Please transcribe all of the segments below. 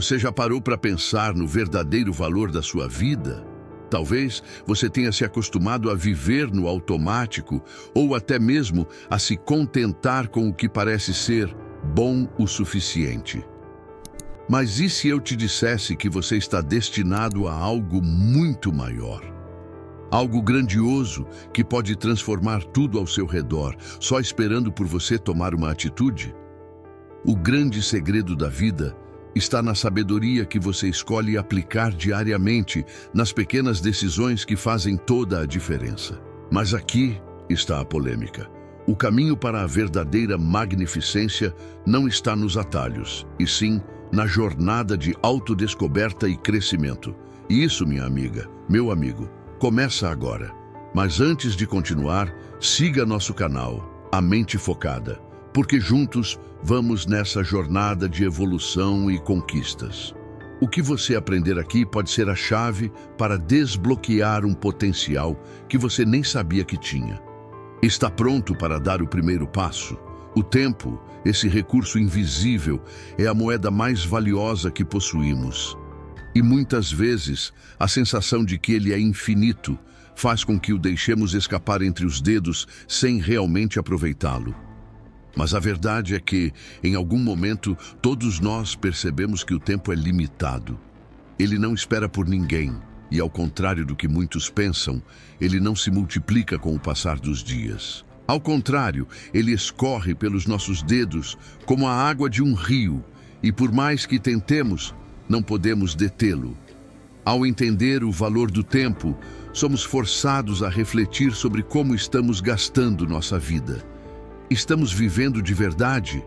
Você já parou para pensar no verdadeiro valor da sua vida? Talvez você tenha se acostumado a viver no automático ou até mesmo a se contentar com o que parece ser bom o suficiente. Mas e se eu te dissesse que você está destinado a algo muito maior? Algo grandioso que pode transformar tudo ao seu redor, só esperando por você tomar uma atitude? O grande segredo da vida está na sabedoria que você escolhe aplicar diariamente nas pequenas decisões que fazem toda a diferença. Mas aqui está a polêmica. O caminho para a verdadeira magnificência não está nos atalhos, e sim na jornada de autodescoberta e crescimento. E isso, minha amiga, meu amigo, começa agora. Mas antes de continuar, siga nosso canal, A Mente Focada, porque juntos vamos nessa jornada de evolução e conquistas. O que você aprender aqui pode ser a chave para desbloquear um potencial que você nem sabia que tinha. Está pronto para dar o primeiro passo? O tempo, esse recurso invisível, é a moeda mais valiosa que possuímos. E muitas vezes, a sensação de que ele é infinito faz com que o deixemos escapar entre os dedos sem realmente aproveitá-lo. Mas a verdade é que, em algum momento, todos nós percebemos que o tempo é limitado. Ele não espera por ninguém, e ao contrário do que muitos pensam, ele não se multiplica com o passar dos dias. Ao contrário, ele escorre pelos nossos dedos como a água de um rio, e por mais que tentemos, não podemos detê-lo. Ao entender o valor do tempo, somos forçados a refletir sobre como estamos gastando nossa vida. Estamos vivendo de verdade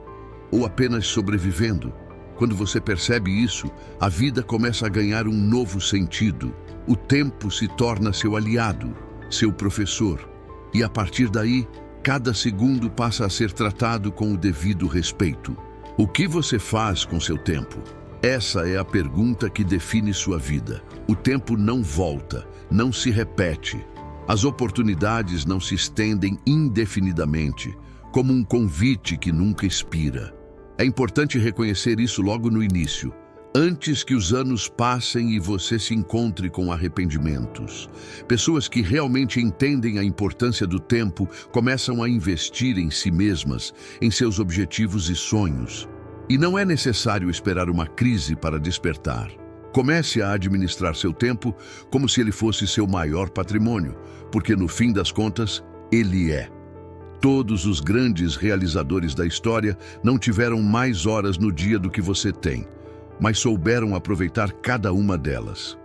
ou apenas sobrevivendo? Quando você percebe isso, a vida começa a ganhar um novo sentido. O tempo se torna seu aliado, seu professor. E a partir daí, cada segundo passa a ser tratado com o devido respeito. O que você faz com seu tempo? Essa é a pergunta que define sua vida. O tempo não volta, não se repete. As oportunidades não se estendem indefinidamente, como um convite que nunca expira. É importante reconhecer isso logo no início, antes que os anos passem e você se encontre com arrependimentos. Pessoas que realmente entendem a importância do tempo começam a investir em si mesmas, em seus objetivos e sonhos. E não é necessário esperar uma crise para despertar. Comece a administrar seu tempo como se ele fosse seu maior patrimônio, porque no fim das contas, ele é. Todos os grandes realizadores da história não tiveram mais horas no dia do que você tem, mas souberam aproveitar cada uma delas.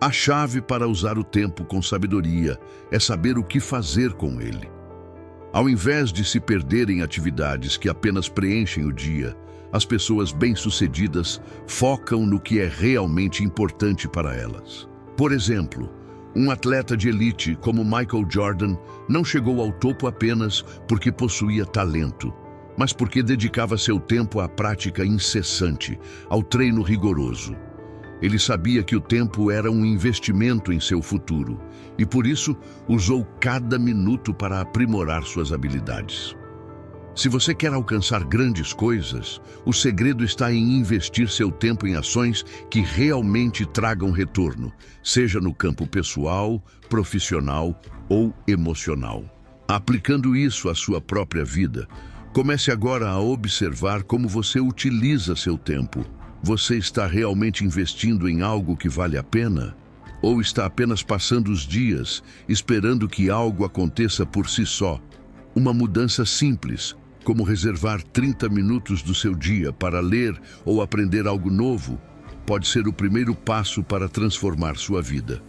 A chave para usar o tempo com sabedoria é saber o que fazer com ele. Ao invés de se perder em atividades que apenas preenchem o dia, as pessoas bem-sucedidas focam no que é realmente importante para elas. Por exemplo, um atleta de elite como Michael Jordan não chegou ao topo apenas porque possuía talento, mas porque dedicava seu tempo à prática incessante, ao treino rigoroso. Ele sabia que o tempo era um investimento em seu futuro e, por isso, usou cada minuto para aprimorar suas habilidades. Se você quer alcançar grandes coisas, o segredo está em investir seu tempo em ações que realmente tragam retorno, seja no campo pessoal, profissional ou emocional. Aplicando isso à sua própria vida, comece agora a observar como você utiliza seu tempo. Você está realmente investindo em algo que vale a pena? Ou está apenas passando os dias, esperando que algo aconteça por si só? Uma mudança simples, como reservar 30 minutos do seu dia para ler ou aprender algo novo, pode ser o primeiro passo para transformar sua vida.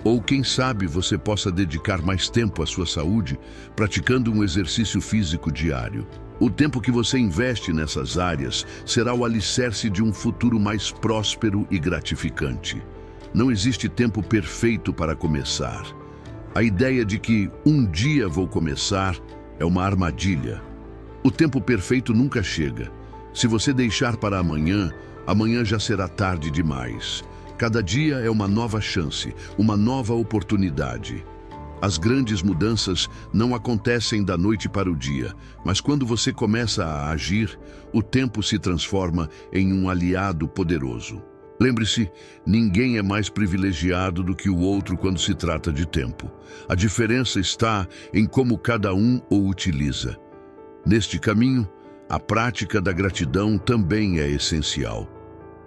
Ou quem sabe você possa dedicar mais tempo à sua saúde, praticando um exercício físico diário. O tempo que você investe nessas áreas será o alicerce de um futuro mais próspero e gratificante. Não existe tempo perfeito para começar. A ideia de que um dia vou começar é uma armadilha. O tempo perfeito nunca chega. Se você deixar para amanhã, amanhã já será tarde demais. Cada dia é uma nova chance, uma nova oportunidade. As grandes mudanças não acontecem da noite para o dia, mas quando você começa a agir, o tempo se transforma em um aliado poderoso. Lembre-se, ninguém é mais privilegiado do que o outro quando se trata de tempo. A diferença está em como cada um o utiliza. Neste caminho, a prática da gratidão também é essencial.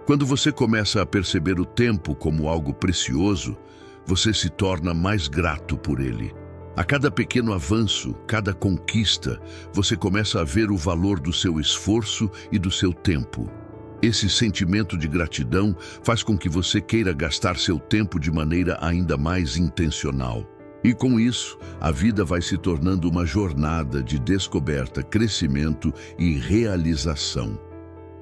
Quando você começa a perceber o tempo como algo precioso, você se torna mais grato por ele. A cada pequeno avanço, cada conquista, você começa a ver o valor do seu esforço e do seu tempo. Esse sentimento de gratidão faz com que você queira gastar seu tempo de maneira ainda mais intencional. E com isso, a vida vai se tornando uma jornada de descoberta, crescimento e realização.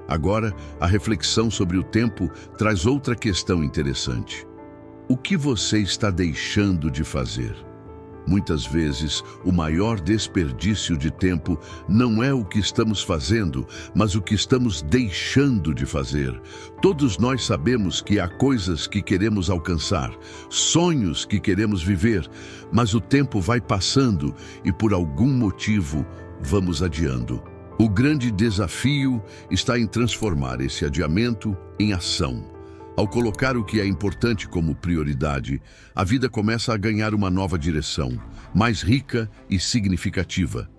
Agora, a reflexão sobre o tempo traz outra questão interessante. O que você está deixando de fazer? Muitas vezes, o maior desperdício de tempo não é o que estamos fazendo, mas o que estamos deixando de fazer. Todos nós sabemos que há coisas que queremos alcançar, sonhos que queremos viver, mas o tempo vai passando e, por algum motivo, vamos adiando. O grande desafio está em transformar esse adiamento em ação. Ao colocar o que é importante como prioridade, a vida começa a ganhar uma nova direção, mais rica e significativa.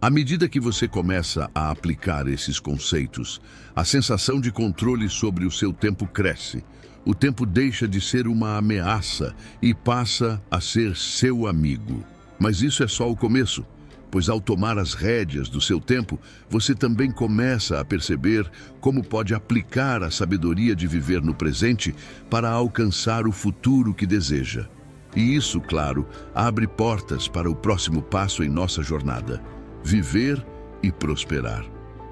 À medida que você começa a aplicar esses conceitos, a sensação de controle sobre o seu tempo cresce. O tempo deixa de ser uma ameaça e passa a ser seu amigo. Mas isso é só o começo. Pois ao tomar as rédeas do seu tempo, você também começa a perceber como pode aplicar a sabedoria de viver no presente para alcançar o futuro que deseja. E isso, claro, abre portas para o próximo passo em nossa jornada: viver e prosperar.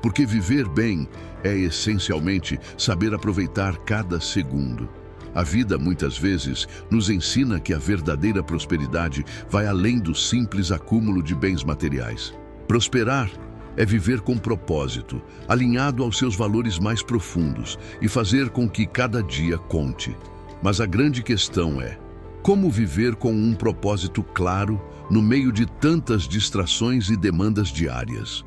Porque viver bem é essencialmente saber aproveitar cada segundo. A vida, muitas vezes, nos ensina que a verdadeira prosperidade vai além do simples acúmulo de bens materiais. Prosperar é viver com propósito, alinhado aos seus valores mais profundos e fazer com que cada dia conte. Mas a grande questão é: como viver com um propósito claro no meio de tantas distrações e demandas diárias?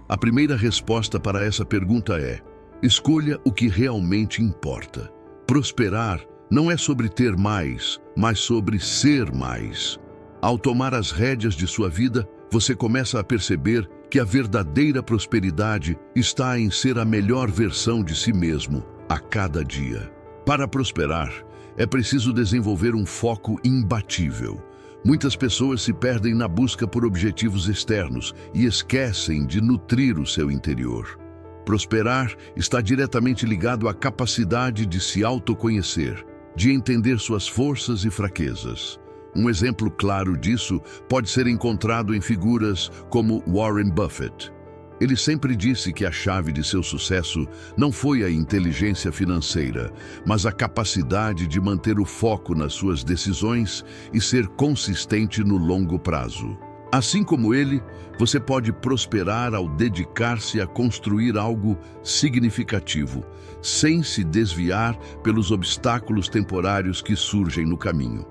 A primeira resposta para essa pergunta é: escolha o que realmente importa. Prosperar não é sobre ter mais, mas sobre ser mais. Ao tomar as rédeas de sua vida, você começa a perceber que a verdadeira prosperidade está em ser a melhor versão de si mesmo a cada dia. Para prosperar, é preciso desenvolver um foco imbatível. Muitas pessoas se perdem na busca por objetivos externos e esquecem de nutrir o seu interior. Prosperar está diretamente ligado à capacidade de se autoconhecer, de entender suas forças e fraquezas. Um exemplo claro disso pode ser encontrado em figuras como Warren Buffett. Ele sempre disse que a chave de seu sucesso não foi a inteligência financeira, mas a capacidade de manter o foco nas suas decisões e ser consistente no longo prazo. Assim como ele, você pode prosperar ao dedicar-se a construir algo significativo, sem se desviar pelos obstáculos temporários que surgem no caminho.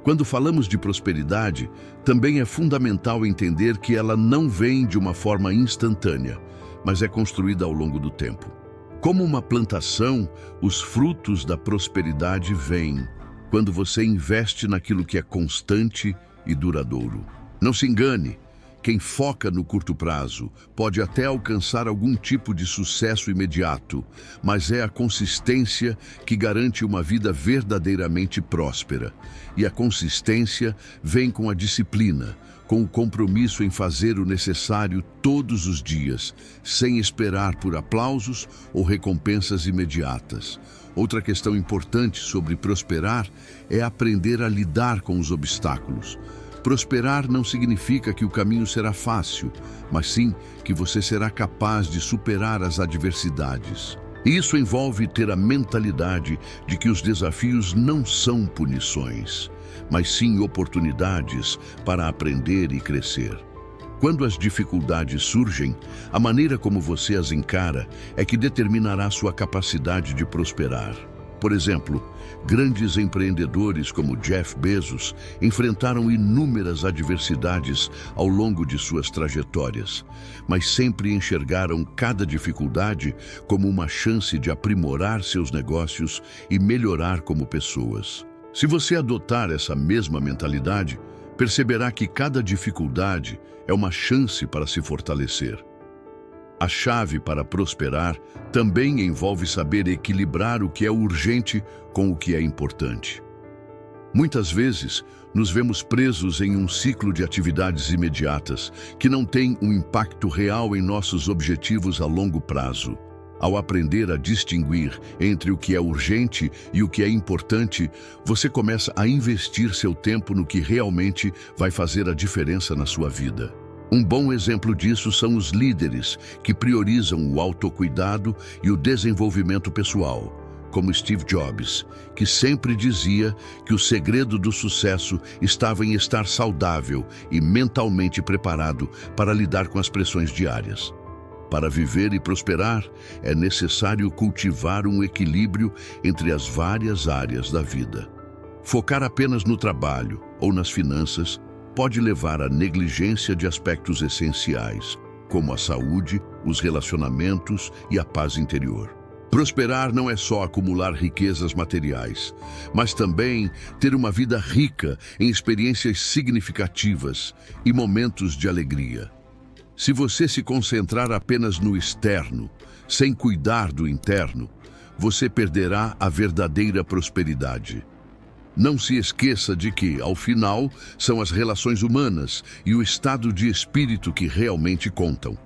Quando falamos de prosperidade, também é fundamental entender que ela não vem de uma forma instantânea, mas é construída ao longo do tempo. Como uma plantação, os frutos da prosperidade vêm quando você investe naquilo que é constante e duradouro. Não se engane, quem foca no curto prazo pode até alcançar algum tipo de sucesso imediato, mas é a consistência que garante uma vida verdadeiramente próspera. E a consistência vem com a disciplina, com o compromisso em fazer o necessário todos os dias, sem esperar por aplausos ou recompensas imediatas. Outra questão importante sobre prosperar é aprender a lidar com os obstáculos. Prosperar não significa que o caminho será fácil, mas sim que você será capaz de superar as adversidades. Isso envolve ter a mentalidade de que os desafios não são punições, mas sim oportunidades para aprender e crescer. Quando as dificuldades surgem, a maneira como você as encara é que determinará sua capacidade de prosperar. Por exemplo, grandes empreendedores como Jeff Bezos enfrentaram inúmeras adversidades ao longo de suas trajetórias, mas sempre enxergaram cada dificuldade como uma chance de aprimorar seus negócios e melhorar como pessoas. Se você adotar essa mesma mentalidade, perceberá que cada dificuldade é uma chance para se fortalecer. A chave para prosperar também envolve saber equilibrar o que é urgente com o que é importante. Muitas vezes, nos vemos presos em um ciclo de atividades imediatas que não têm um impacto real em nossos objetivos a longo prazo. Ao aprender a distinguir entre o que é urgente e o que é importante, você começa a investir seu tempo no que realmente vai fazer a diferença na sua vida. Um bom exemplo disso são os líderes que priorizam o autocuidado e o desenvolvimento pessoal, como Steve Jobs, que sempre dizia que o segredo do sucesso estava em estar saudável e mentalmente preparado para lidar com as pressões diárias. Para viver e prosperar, é necessário cultivar um equilíbrio entre as várias áreas da vida. Focar apenas no trabalho ou nas finanças pode levar à negligência de aspectos essenciais, como a saúde, os relacionamentos e a paz interior. Prosperar não é só acumular riquezas materiais, mas também ter uma vida rica em experiências significativas e momentos de alegria. Se você se concentrar apenas no externo, sem cuidar do interno, você perderá a verdadeira prosperidade. Não se esqueça de que, ao final, são as relações humanas e o estado de espírito que realmente contam.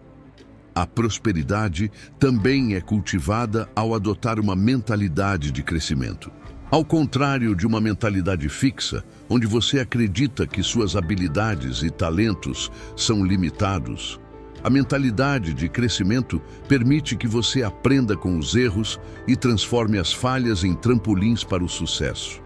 A prosperidade também é cultivada ao adotar uma mentalidade de crescimento. Ao contrário de uma mentalidade fixa, onde você acredita que suas habilidades e talentos são limitados, a mentalidade de crescimento permite que você aprenda com os erros e transforme as falhas em trampolins para o sucesso.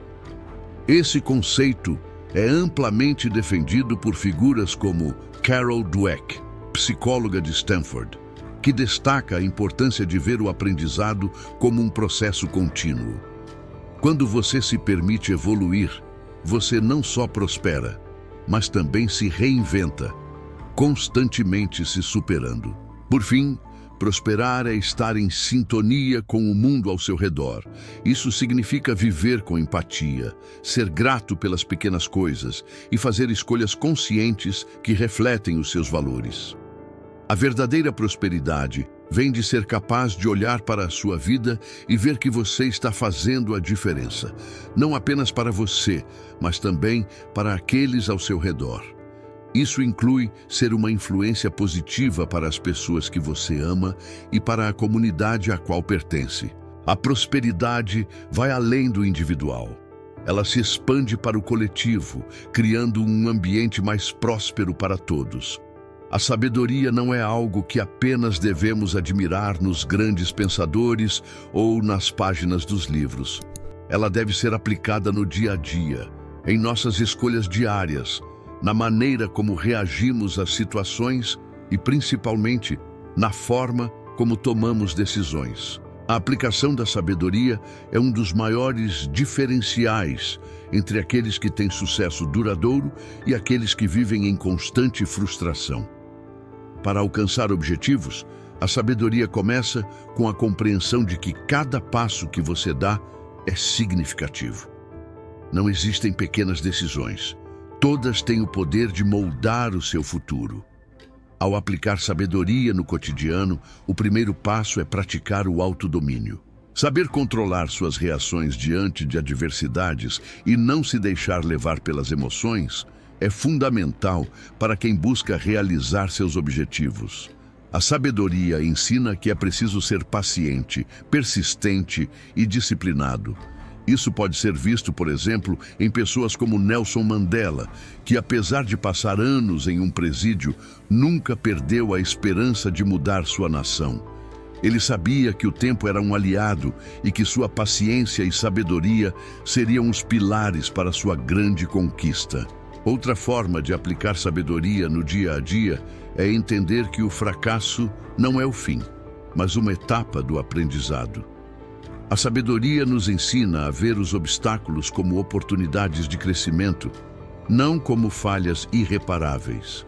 Esse conceito é amplamente defendido por figuras como Carol Dweck, psicóloga de Stanford, que destaca a importância de ver o aprendizado como um processo contínuo. Quando você se permite evoluir, você não só prospera, mas também se reinventa, constantemente se superando. Por fim, prosperar é estar em sintonia com o mundo ao seu redor. Isso significa viver com empatia, ser grato pelas pequenas coisas e fazer escolhas conscientes que refletem os seus valores. A verdadeira prosperidade vem de ser capaz de olhar para a sua vida e ver que você está fazendo a diferença, não apenas para você, mas também para aqueles ao seu redor. Isso inclui ser uma influência positiva para as pessoas que você ama e para a comunidade a qual pertence. A prosperidade vai além do individual. Ela se expande para o coletivo, criando um ambiente mais próspero para todos. A sabedoria não é algo que apenas devemos admirar nos grandes pensadores ou nas páginas dos livros. Ela deve ser aplicada no dia a dia, em nossas escolhas diárias, na maneira como reagimos às situações e, principalmente, na forma como tomamos decisões. A aplicação da sabedoria é um dos maiores diferenciais entre aqueles que têm sucesso duradouro e aqueles que vivem em constante frustração. Para alcançar objetivos, a sabedoria começa com a compreensão de que cada passo que você dá é significativo. Não existem pequenas decisões. Todas têm o poder de moldar o seu futuro. Ao aplicar sabedoria no cotidiano, o primeiro passo é praticar o autodomínio. Saber controlar suas reações diante de adversidades e não se deixar levar pelas emoções é fundamental para quem busca realizar seus objetivos. A sabedoria ensina que é preciso ser paciente, persistente e disciplinado. Isso pode ser visto, por exemplo, em pessoas como Nelson Mandela, que apesar de passar anos em um presídio, nunca perdeu a esperança de mudar sua nação. Ele sabia que o tempo era um aliado e que sua paciência e sabedoria seriam os pilares para sua grande conquista. Outra forma de aplicar sabedoria no dia a dia é entender que o fracasso não é o fim, mas uma etapa do aprendizado. A sabedoria nos ensina a ver os obstáculos como oportunidades de crescimento, não como falhas irreparáveis.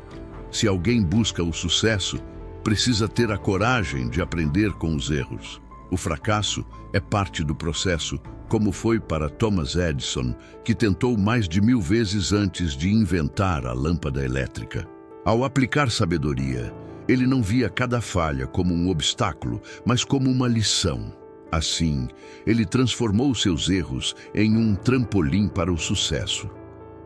Se alguém busca o sucesso, precisa ter a coragem de aprender com os erros. O fracasso é parte do processo, como foi para Thomas Edison, que tentou mais de 1000 vezes antes de inventar a lâmpada elétrica. Ao aplicar sabedoria, ele não via cada falha como um obstáculo, mas como uma lição. Assim, ele transformou seus erros em um trampolim para o sucesso.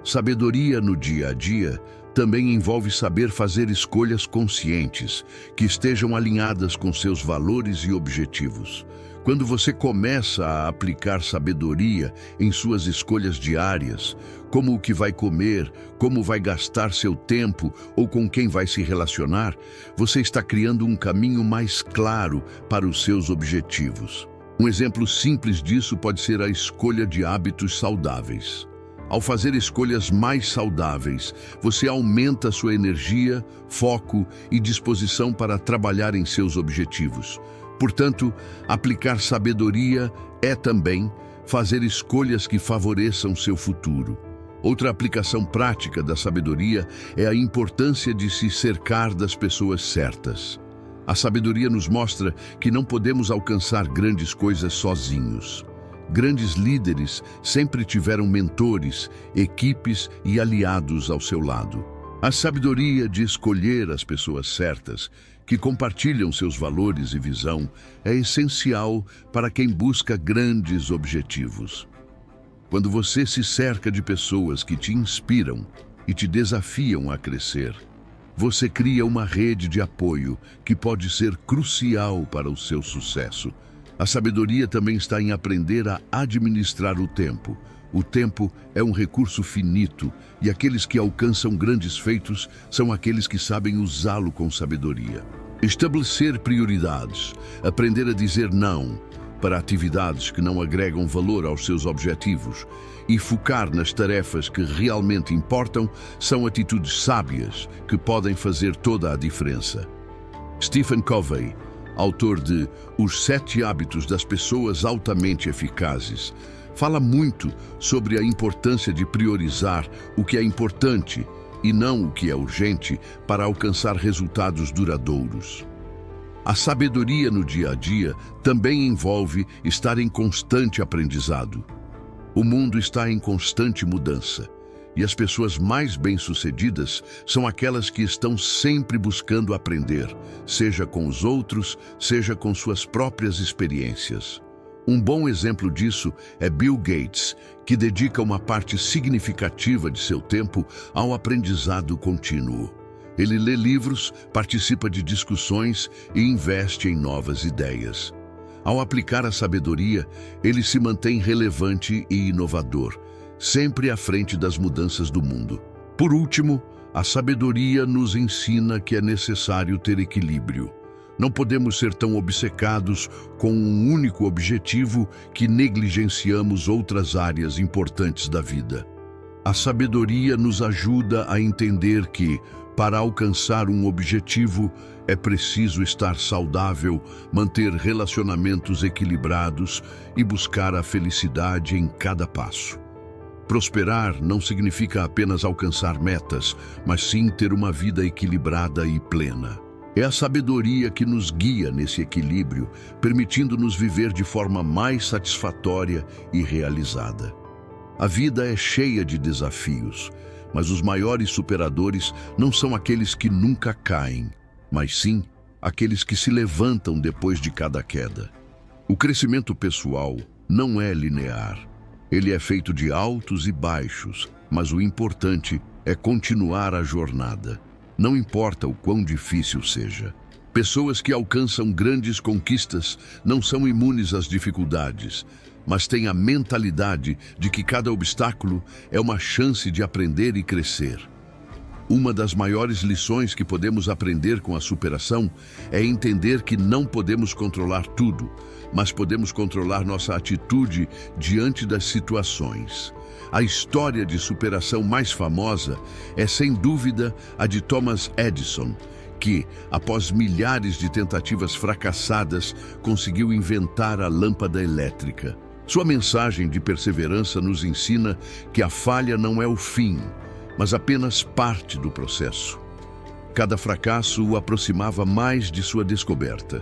Sabedoria no dia a dia também envolve saber fazer escolhas conscientes, que estejam alinhadas com seus valores e objetivos. Quando você começa a aplicar sabedoria em suas escolhas diárias, como o que vai comer, como vai gastar seu tempo ou com quem vai se relacionar, você está criando um caminho mais claro para os seus objetivos. Um exemplo simples disso pode ser a escolha de hábitos saudáveis. Ao fazer escolhas mais saudáveis, você aumenta sua energia, foco e disposição para trabalhar em seus objetivos. Portanto, aplicar sabedoria é também fazer escolhas que favoreçam seu futuro. Outra aplicação prática da sabedoria é a importância de se cercar das pessoas certas. A sabedoria nos mostra que não podemos alcançar grandes coisas sozinhos. Grandes líderes sempre tiveram mentores, equipes e aliados ao seu lado. A sabedoria de escolher as pessoas certas, que compartilham seus valores e visão, é essencial para quem busca grandes objetivos. Quando você se cerca de pessoas que te inspiram e te desafiam a crescer, você cria uma rede de apoio que pode ser crucial para o seu sucesso. A sabedoria também está em aprender a administrar o tempo. O tempo é um recurso finito e aqueles que alcançam grandes feitos são aqueles que sabem usá-lo com sabedoria. Estabelecer prioridades, aprender a dizer não para atividades que não agregam valor aos seus objetivos e focar nas tarefas que realmente importam são atitudes sábias que podem fazer toda a diferença. Stephen Covey, autor de Os 7 Hábitos das Pessoas Altamente Eficazes, fala muito sobre a importância de priorizar o que é importante e não o que é urgente para alcançar resultados duradouros. A sabedoria no dia a dia também envolve estar em constante aprendizado. O mundo está em constante mudança e as pessoas mais bem-sucedidas são aquelas que estão sempre buscando aprender, seja com os outros, seja com suas próprias experiências. Um bom exemplo disso é Bill Gates, que dedica uma parte significativa de seu tempo ao aprendizado contínuo. Ele lê livros, participa de discussões e investe em novas ideias. Ao aplicar a sabedoria, ele se mantém relevante e inovador, sempre à frente das mudanças do mundo. Por último, a sabedoria nos ensina que é necessário ter equilíbrio. Não podemos ser tão obcecados com um único objetivo que negligenciamos outras áreas importantes da vida. A sabedoria nos ajuda a entender que, para alcançar um objetivo, é preciso estar saudável, manter relacionamentos equilibrados e buscar a felicidade em cada passo. Prosperar não significa apenas alcançar metas, mas sim ter uma vida equilibrada e plena. É a sabedoria que nos guia nesse equilíbrio, permitindo-nos viver de forma mais satisfatória e realizada. A vida é cheia de desafios, mas os maiores superadores não são aqueles que nunca caem, mas sim aqueles que se levantam depois de cada queda. O crescimento pessoal não é linear. Ele é feito de altos e baixos, mas o importante é continuar a jornada. Não importa o quão difícil seja. Pessoas que alcançam grandes conquistas não são imunes às dificuldades, mas têm a mentalidade de que cada obstáculo é uma chance de aprender e crescer. Uma das maiores lições que podemos aprender com a superação é entender que não podemos controlar tudo, mas podemos controlar nossa atitude diante das situações. A história de superação mais famosa é, sem dúvida, a de Thomas Edison, que, após milhares de tentativas fracassadas, conseguiu inventar a lâmpada elétrica. Sua mensagem de perseverança nos ensina que a falha não é o fim, mas apenas parte do processo. Cada fracasso o aproximava mais de sua descoberta.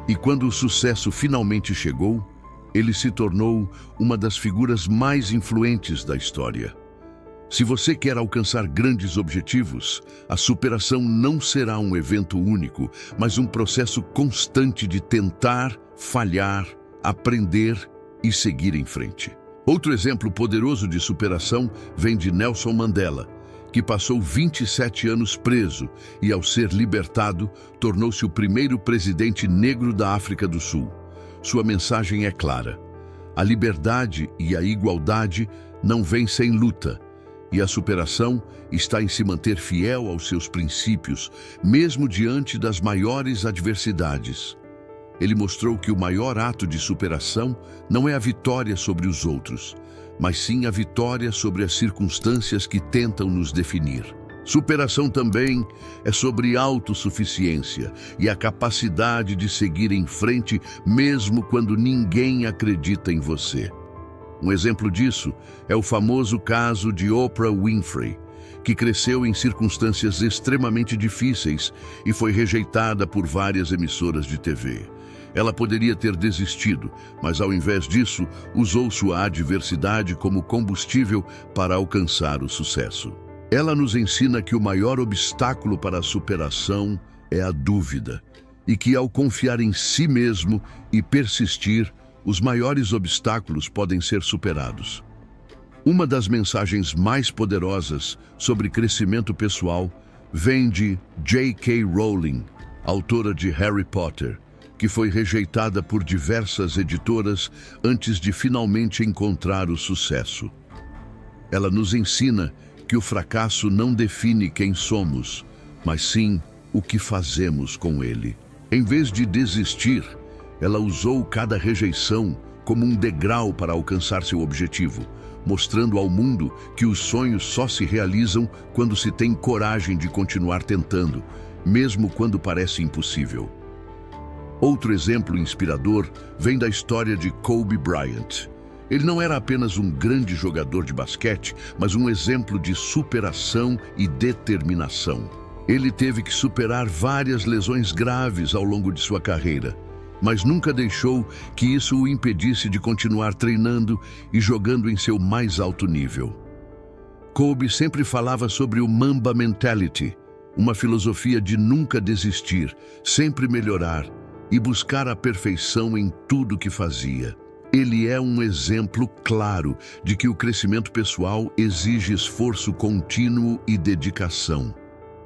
E quando o sucesso finalmente chegou, ele se tornou uma das figuras mais influentes da história. Se você quer alcançar grandes objetivos, a superação não será um evento único, mas um processo constante de tentar, falhar, aprender e seguir em frente. Outro exemplo poderoso de superação vem de Nelson Mandela, que passou 27 anos preso e, ao ser libertado, tornou-se o primeiro presidente negro da África do Sul. Sua mensagem é clara: a liberdade e a igualdade não vêm sem luta, e a superação está em se manter fiel aos seus princípios, mesmo diante das maiores adversidades. Ele mostrou que o maior ato de superação não é a vitória sobre os outros, mas sim a vitória sobre as circunstâncias que tentam nos definir. Superação também é sobre autossuficiência e a capacidade de seguir em frente mesmo quando ninguém acredita em você. Um exemplo disso é o famoso caso de Oprah Winfrey, que cresceu em circunstâncias extremamente difíceis e foi rejeitada por várias emissoras de TV. Ela poderia ter desistido, mas ao invés disso, usou sua adversidade como combustível para alcançar o sucesso. Ela nos ensina que o maior obstáculo para a superação é a dúvida, e que ao confiar em si mesmo e persistir, os maiores obstáculos podem ser superados. Uma das mensagens mais poderosas sobre crescimento pessoal vem de J.K. Rowling, autora de Harry Potter, que foi rejeitada por diversas editoras antes de finalmente encontrar o sucesso. Ela nos ensina que o fracasso não define quem somos, mas sim o que fazemos com ele. Em vez de desistir, ela usou cada rejeição como um degrau para alcançar seu objetivo, mostrando ao mundo que os sonhos só se realizam quando se tem coragem de continuar tentando, mesmo quando parece impossível. Outro exemplo inspirador vem da história de Kobe Bryant. Ele não era apenas um grande jogador de basquete, mas um exemplo de superação e determinação. Ele teve que superar várias lesões graves ao longo de sua carreira, mas nunca deixou que isso o impedisse de continuar treinando e jogando em seu mais alto nível. Kobe sempre falava sobre o Mamba Mentality, uma filosofia de nunca desistir, sempre melhorar e buscar a perfeição em tudo que fazia. Ele é um exemplo claro de que o crescimento pessoal exige esforço contínuo e dedicação.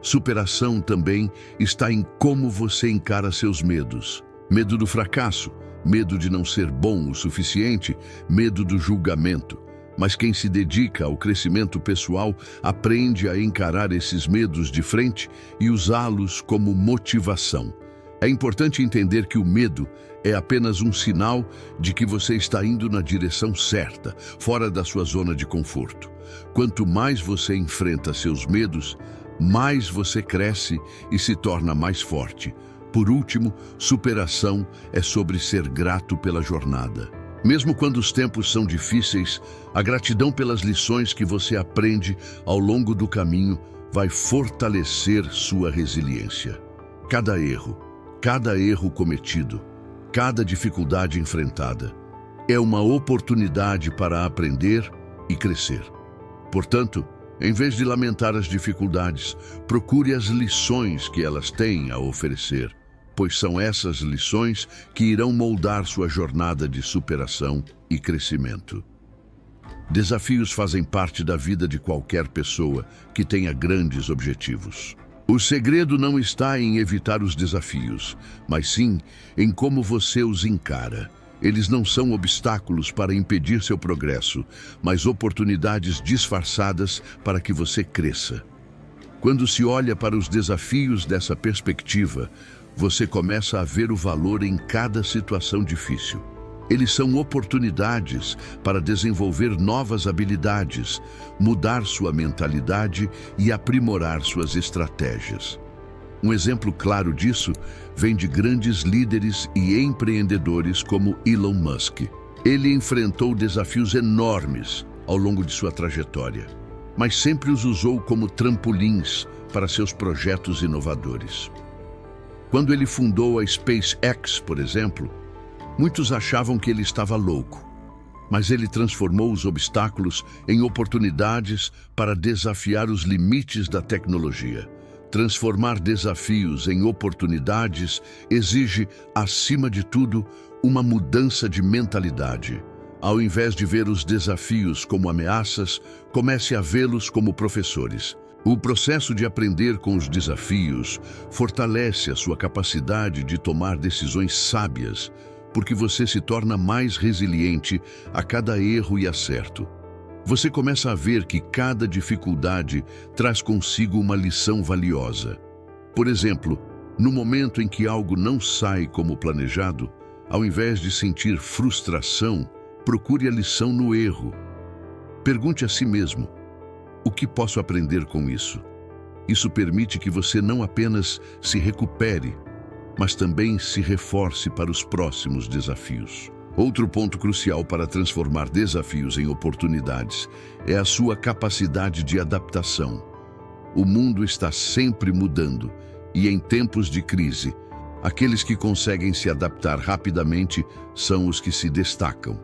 Superação também está em como você encara seus medos. Medo do fracasso, medo de não ser bom o suficiente, medo do julgamento. Mas quem se dedica ao crescimento pessoal aprende a encarar esses medos de frente e usá-los como motivação. É importante entender que o medo é apenas um sinal de que você está indo na direção certa, fora da sua zona de conforto. Quanto mais você enfrenta seus medos, mais você cresce e se torna mais forte. Por último, superação é sobre ser grato pela jornada. Mesmo quando os tempos são difíceis, a gratidão pelas lições que você aprende ao longo do caminho vai fortalecer sua resiliência. Cada erro cometido, cada dificuldade enfrentada, é uma oportunidade para aprender e crescer. Portanto, em vez de lamentar as dificuldades, procure as lições que elas têm a oferecer, pois são essas lições que irão moldar sua jornada de superação e crescimento. Desafios fazem parte da vida de qualquer pessoa que tenha grandes objetivos. O segredo não está em evitar os desafios, mas sim em como você os encara. Eles não são obstáculos para impedir seu progresso, mas oportunidades disfarçadas para que você cresça. Quando se olha para os desafios dessa perspectiva, você começa a ver o valor em cada situação difícil. Eles são oportunidades para desenvolver novas habilidades, mudar sua mentalidade e aprimorar suas estratégias. Um exemplo claro disso vem de grandes líderes e empreendedores como Elon Musk. Ele enfrentou desafios enormes ao longo de sua trajetória, mas sempre os usou como trampolins para seus projetos inovadores. Quando ele fundou a SpaceX, por exemplo, muitos achavam que ele estava louco, mas ele transformou os obstáculos em oportunidades para desafiar os limites da tecnologia. Transformar desafios em oportunidades exige, acima de tudo, uma mudança de mentalidade. Ao invés de ver os desafios como ameaças, comece a vê-los como professores. O processo de aprender com os desafios fortalece a sua capacidade de tomar decisões sábias, porque você se torna mais resiliente a cada erro e acerto. Você começa a ver que cada dificuldade traz consigo uma lição valiosa. Por exemplo, no momento em que algo não sai como planejado, ao invés de sentir frustração, procure a lição no erro. Pergunte a si mesmo: o que posso aprender com isso? Isso permite que você não apenas se recupere, mas também se reforce para os próximos desafios. Outro ponto crucial para transformar desafios em oportunidades é a sua capacidade de adaptação. O mundo está sempre mudando e, em tempos de crise, aqueles que conseguem se adaptar rapidamente são os que se destacam.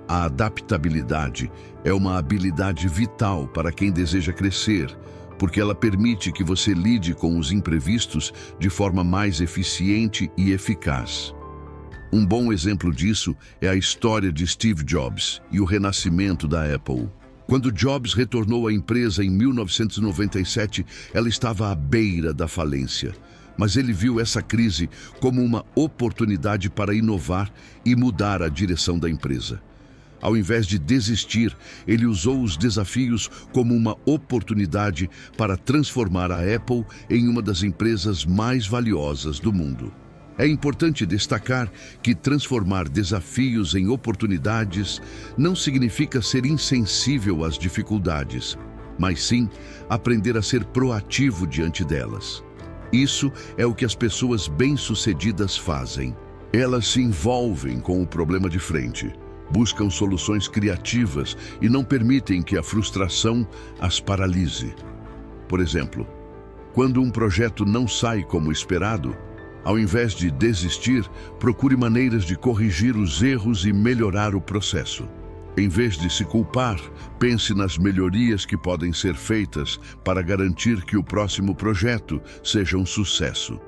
A adaptabilidade é uma habilidade vital para quem deseja crescer, porque ela permite que você lide com os imprevistos de forma mais eficiente e eficaz. Um bom exemplo disso é a história de Steve Jobs e o renascimento da Apple. Quando Jobs retornou à empresa em 1997, ela estava à beira da falência. Mas ele viu essa crise como uma oportunidade para inovar e mudar a direção da empresa. Ao invés de desistir, ele usou os desafios como uma oportunidade para transformar a Apple em uma das empresas mais valiosas do mundo. É importante destacar que transformar desafios em oportunidades não significa ser insensível às dificuldades, mas sim aprender a ser proativo diante delas. Isso é o que as pessoas bem-sucedidas fazem. Elas se envolvem com o problema de frente, buscam soluções criativas e não permitem que a frustração as paralise. Por exemplo, quando um projeto não sai como esperado, ao invés de desistir, procure maneiras de corrigir os erros e melhorar o processo. Em vez de se culpar, pense nas melhorias que podem ser feitas para garantir que o próximo projeto seja um sucesso.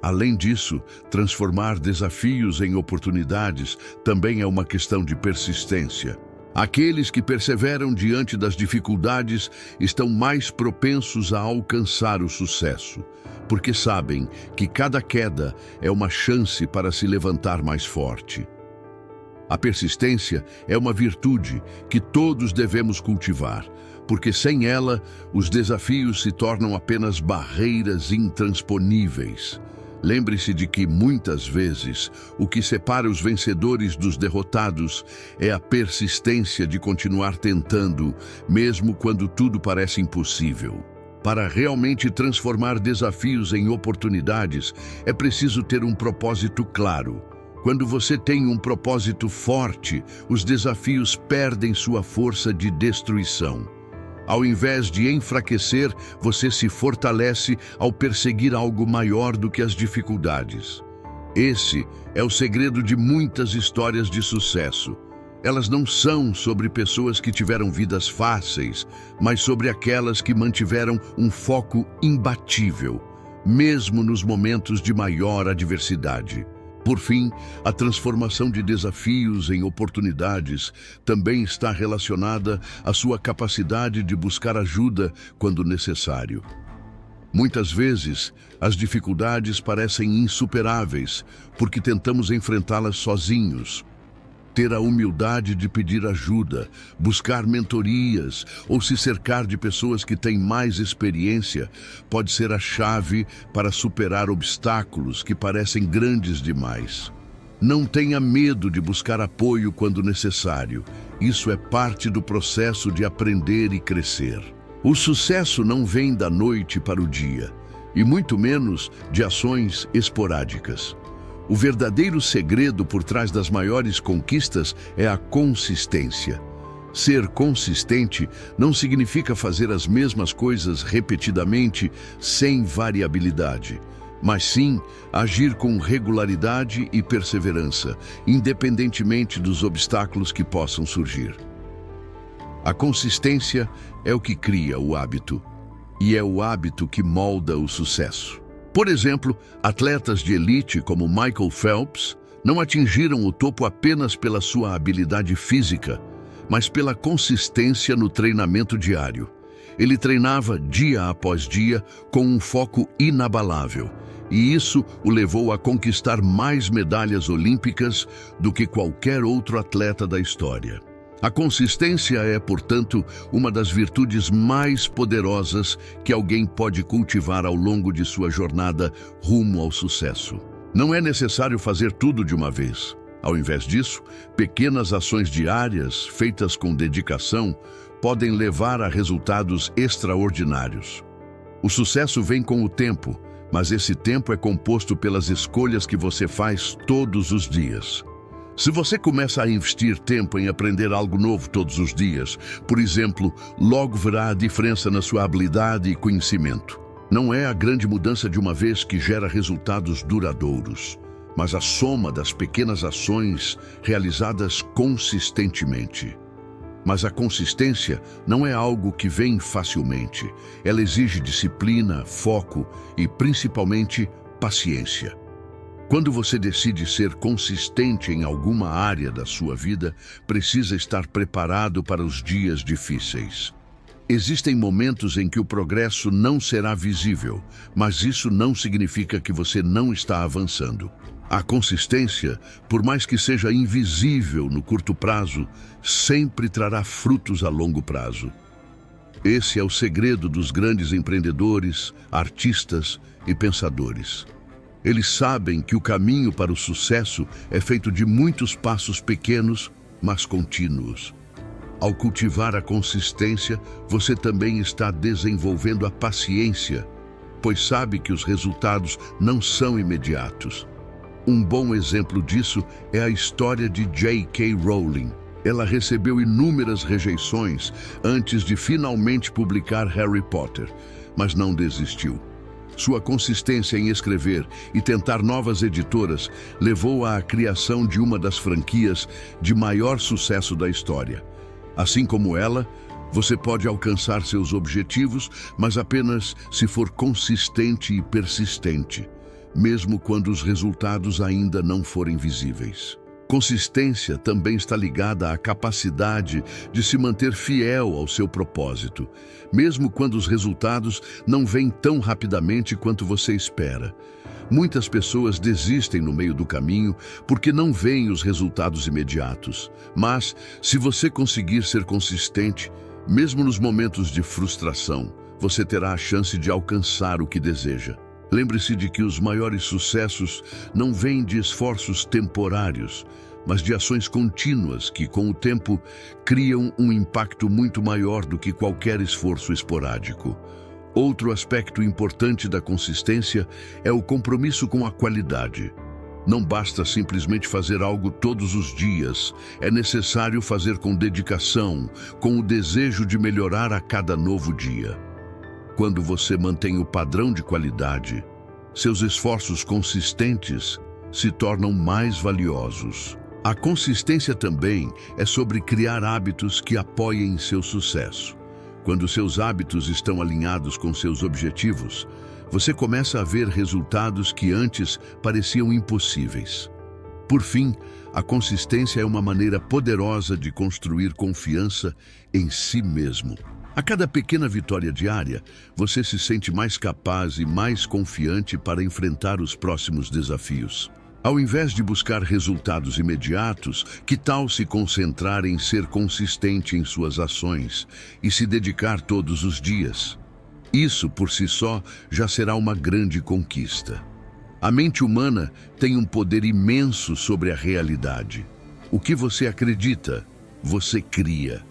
Além disso, transformar desafios em oportunidades também é uma questão de persistência. Aqueles que perseveram diante das dificuldades estão mais propensos a alcançar o sucesso, porque sabem que cada queda é uma chance para se levantar mais forte. A persistência é uma virtude que todos devemos cultivar, porque sem ela, os desafios se tornam apenas barreiras intransponíveis. Lembre-se de que, muitas vezes, o que separa os vencedores dos derrotados é a persistência de continuar tentando, mesmo quando tudo parece impossível. Para realmente transformar desafios em oportunidades, é preciso ter um propósito claro. Quando você tem um propósito forte, os desafios perdem sua força de destruição. Ao invés de enfraquecer, você se fortalece ao perseguir algo maior do que as dificuldades. Esse é o segredo de muitas histórias de sucesso. Elas não são sobre pessoas que tiveram vidas fáceis, mas sobre aquelas que mantiveram um foco imbatível, mesmo nos momentos de maior adversidade. Por fim, a transformação de desafios em oportunidades também está relacionada à sua capacidade de buscar ajuda quando necessário. Muitas vezes, as dificuldades parecem insuperáveis porque tentamos enfrentá-las sozinhos. Ter a humildade de pedir ajuda, buscar mentorias ou se cercar de pessoas que têm mais experiência pode ser a chave para superar obstáculos que parecem grandes demais. Não tenha medo de buscar apoio quando necessário. Isso é parte do processo de aprender e crescer. O sucesso não vem da noite para o dia. e muito menos de ações esporádicas. O verdadeiro segredo por trás das maiores conquistas é a consistência. Ser consistente não significa fazer as mesmas coisas repetidamente, sem variabilidade, mas sim agir com regularidade e perseverança, independentemente dos obstáculos que possam surgir. A consistência é o que cria o hábito, e é o hábito que molda o sucesso. Por exemplo, atletas de elite como Michael Phelps não atingiram o topo apenas pela sua habilidade física, mas pela consistência no treinamento diário. Ele treinava dia após dia com um foco inabalável, e isso o levou a conquistar mais medalhas olímpicas do que qualquer outro atleta da história. A consistência é, portanto, uma das virtudes mais poderosas que alguém pode cultivar ao longo de sua jornada rumo ao sucesso. Não é necessário fazer tudo de uma vez. Ao invés disso, pequenas ações diárias, feitas com dedicação, podem levar a resultados extraordinários. O sucesso vem com o tempo, mas esse tempo é composto pelas escolhas que você faz todos os dias. Se você começa a investir tempo em aprender algo novo todos os dias, por exemplo, logo verá a diferença na sua habilidade e conhecimento. Não é a grande mudança de uma vez que gera resultados duradouros, mas a soma das pequenas ações realizadas consistentemente. Mas a consistência não é algo que vem facilmente. Ela exige disciplina, foco e, principalmente, paciência. Quando você decide ser consistente em alguma área da sua vida, precisa estar preparado para os dias difíceis. Existem momentos em que o progresso não será visível, mas isso não significa que você não está avançando. A consistência, por mais que seja invisível no curto prazo, sempre trará frutos a longo prazo. Esse é o segredo dos grandes empreendedores, artistas e pensadores. Eles sabem que o caminho para o sucesso é feito de muitos passos pequenos, mas contínuos. Ao cultivar a consistência, você também está desenvolvendo a paciência, pois sabe que os resultados não são imediatos. Um bom exemplo disso é a história de J.K. Rowling. Ela recebeu inúmeras rejeições antes de finalmente publicar Harry Potter, mas não desistiu. Sua consistência em escrever e tentar novas editoras levou à criação de uma das franquias de maior sucesso da história. Assim como ela, você pode alcançar seus objetivos, mas apenas se for consistente e persistente, mesmo quando os resultados ainda não forem visíveis. Consistência também está ligada à capacidade de se manter fiel ao seu propósito, mesmo quando os resultados não vêm tão rapidamente quanto você espera. Muitas pessoas desistem no meio do caminho porque não veem os resultados imediatos. Mas, se você conseguir ser consistente, mesmo nos momentos de frustração, você terá a chance de alcançar o que deseja. Lembre-se de que os maiores sucessos não vêm de esforços temporários, mas de ações contínuas que, com o tempo, criam um impacto muito maior do que qualquer esforço esporádico. Outro aspecto importante da consistência é o compromisso com a qualidade. Não basta simplesmente fazer algo todos os dias, é necessário fazer com dedicação, com o desejo de melhorar a cada novo dia. Quando você mantém o padrão de qualidade, seus esforços consistentes se tornam mais valiosos. A consistência também é sobre criar hábitos que apoiem seu sucesso. Quando seus hábitos estão alinhados com seus objetivos, você começa a ver resultados que antes pareciam impossíveis. Por fim, a consistência é uma maneira poderosa de construir confiança em si mesmo. A cada pequena vitória diária, você se sente mais capaz e mais confiante para enfrentar os próximos desafios. Ao invés de buscar resultados imediatos, que tal se concentrar em ser consistente em suas ações e se dedicar todos os dias? Isso, por si só, já será uma grande conquista. A mente humana tem um poder imenso sobre a realidade. O que você acredita, você cria.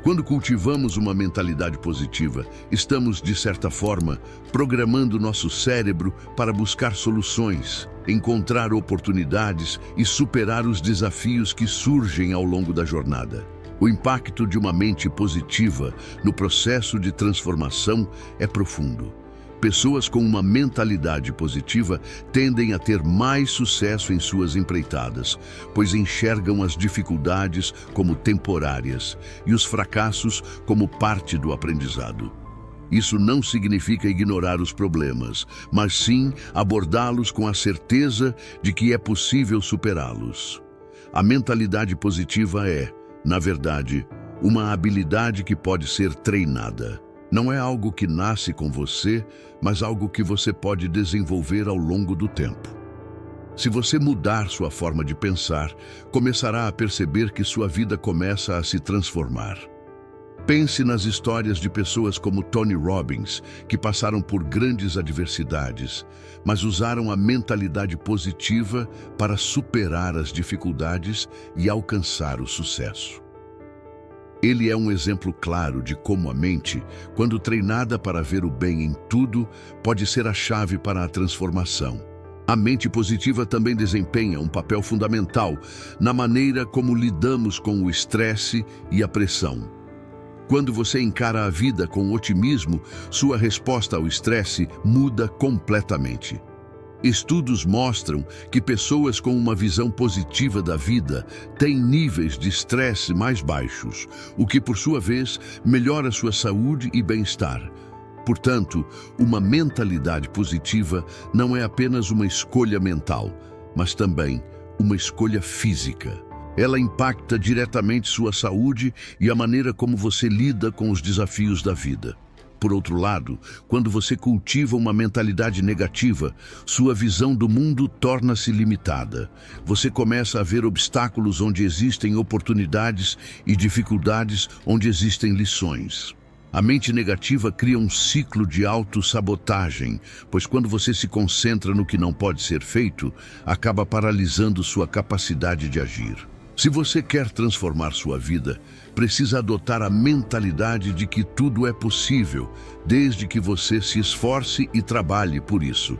Quando cultivamos uma mentalidade positiva, estamos, de certa forma, programando nosso cérebro para buscar soluções, encontrar oportunidades e superar os desafios que surgem ao longo da jornada. O impacto de uma mente positiva no processo de transformação é profundo. Pessoas com uma mentalidade positiva tendem a ter mais sucesso em suas empreitadas, pois enxergam as dificuldades como temporárias e os fracassos como parte do aprendizado. Isso não significa ignorar os problemas, mas sim abordá-los com a certeza de que é possível superá-los. A mentalidade positiva é, na verdade, uma habilidade que pode ser treinada. Não é algo que nasce com você, mas algo que você pode desenvolver ao longo do tempo. Se você mudar sua forma de pensar, começará a perceber que sua vida começa a se transformar. Pense nas histórias de pessoas como Tony Robbins, que passaram por grandes adversidades, mas usaram a mentalidade positiva para superar as dificuldades e alcançar o sucesso. Ele é um exemplo claro de como a mente, quando treinada para ver o bem em tudo, pode ser a chave para a transformação. A mente positiva também desempenha um papel fundamental na maneira como lidamos com o estresse e a pressão. Quando você encara a vida com otimismo, sua resposta ao estresse muda completamente. Estudos mostram que pessoas com uma visão positiva da vida têm níveis de estresse mais baixos, o que, por sua vez, melhora sua saúde e bem-estar. Portanto, uma mentalidade positiva não é apenas uma escolha mental, mas também uma escolha física. Ela impacta diretamente sua saúde e a maneira como você lida com os desafios da vida. Por outro lado, quando você cultiva uma mentalidade negativa, sua visão do mundo torna-se limitada. Você começa a ver obstáculos onde existem oportunidades e dificuldades onde existem lições. A mente negativa cria um ciclo de autossabotagem, pois quando você se concentra no que não pode ser feito, acaba paralisando sua capacidade de agir. Se você quer transformar sua vida, precisa adotar a mentalidade de que tudo é possível, desde que você se esforce e trabalhe por isso.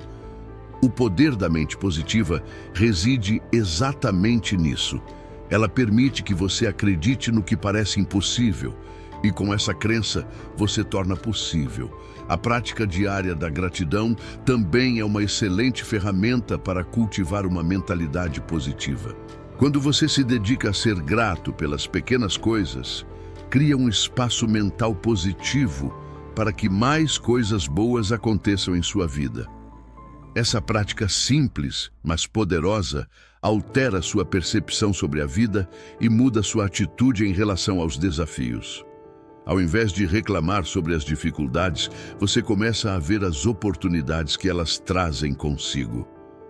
O poder da mente positiva reside exatamente nisso. Ela permite que você acredite no que parece impossível, e com essa crença, você torna possível. A prática diária da gratidão também é uma excelente ferramenta para cultivar uma mentalidade positiva. Quando você se dedica a ser grato pelas pequenas coisas, cria um espaço mental positivo para que mais coisas boas aconteçam em sua vida. Essa prática simples, mas poderosa, altera sua percepção sobre a vida e muda sua atitude em relação aos desafios. Ao invés de reclamar sobre as dificuldades, você começa a ver as oportunidades que elas trazem consigo.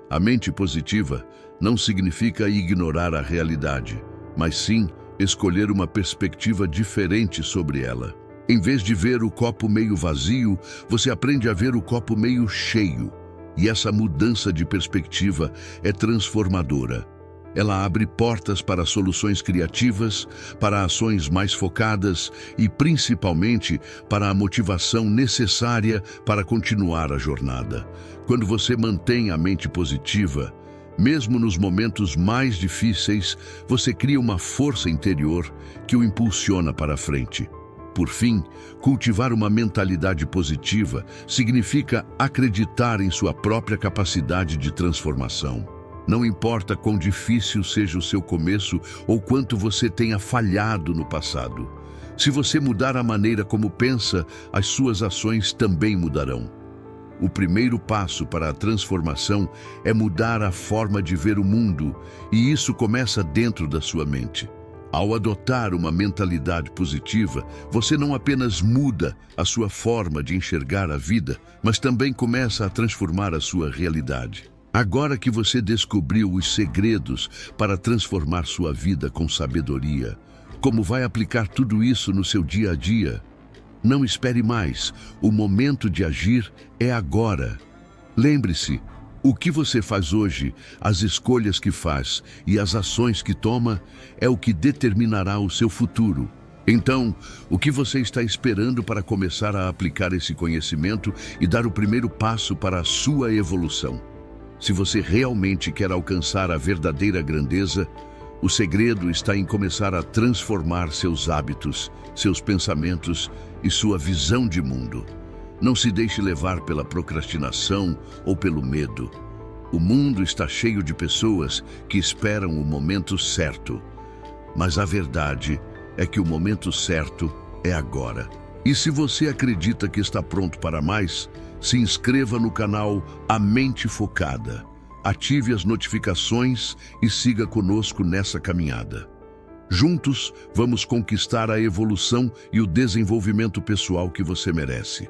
A mente positiva não significa ignorar a realidade, mas sim escolher uma perspectiva diferente sobre ela. Em vez de ver o copo meio vazio, você aprende a ver o copo meio cheio. E essa mudança de perspectiva é transformadora. Ela abre portas para soluções criativas, para ações mais focadas e, principalmente, para a motivação necessária para continuar a jornada. Quando você mantém a mente positiva, mesmo nos momentos mais difíceis, você cria uma força interior que o impulsiona para a frente. Por fim, cultivar uma mentalidade positiva significa acreditar em sua própria capacidade de transformação. Não importa quão difícil seja o seu começo ou quanto você tenha falhado no passado. Se você mudar a maneira como pensa, as suas ações também mudarão. O primeiro passo para a transformação é mudar a forma de ver o mundo, e isso começa dentro da sua mente. Ao adotar uma mentalidade positiva, você não apenas muda a sua forma de enxergar a vida, mas também começa a transformar a sua realidade. Agora que você descobriu os segredos para transformar sua vida com sabedoria, como vai aplicar tudo isso no seu dia a dia? Não espere mais, o momento de agir é agora. Lembre-se, o que você faz hoje, as escolhas que faz e as ações que toma é o que determinará o seu futuro. Então, o que você está esperando para começar a aplicar esse conhecimento e dar o primeiro passo para a sua evolução? Se você realmente quer alcançar a verdadeira grandeza, o segredo está em começar a transformar seus hábitos, seus pensamentos e sua visão de mundo. Não se deixe levar pela procrastinação ou pelo medo. O mundo está cheio de pessoas que esperam o momento certo, mas a verdade é que o momento certo é agora. E se você acredita que está pronto para mais, se inscreva no canal A Mente Focada, ative as notificações e siga conosco nessa caminhada. Juntos, vamos conquistar a evolução e o desenvolvimento pessoal que você merece.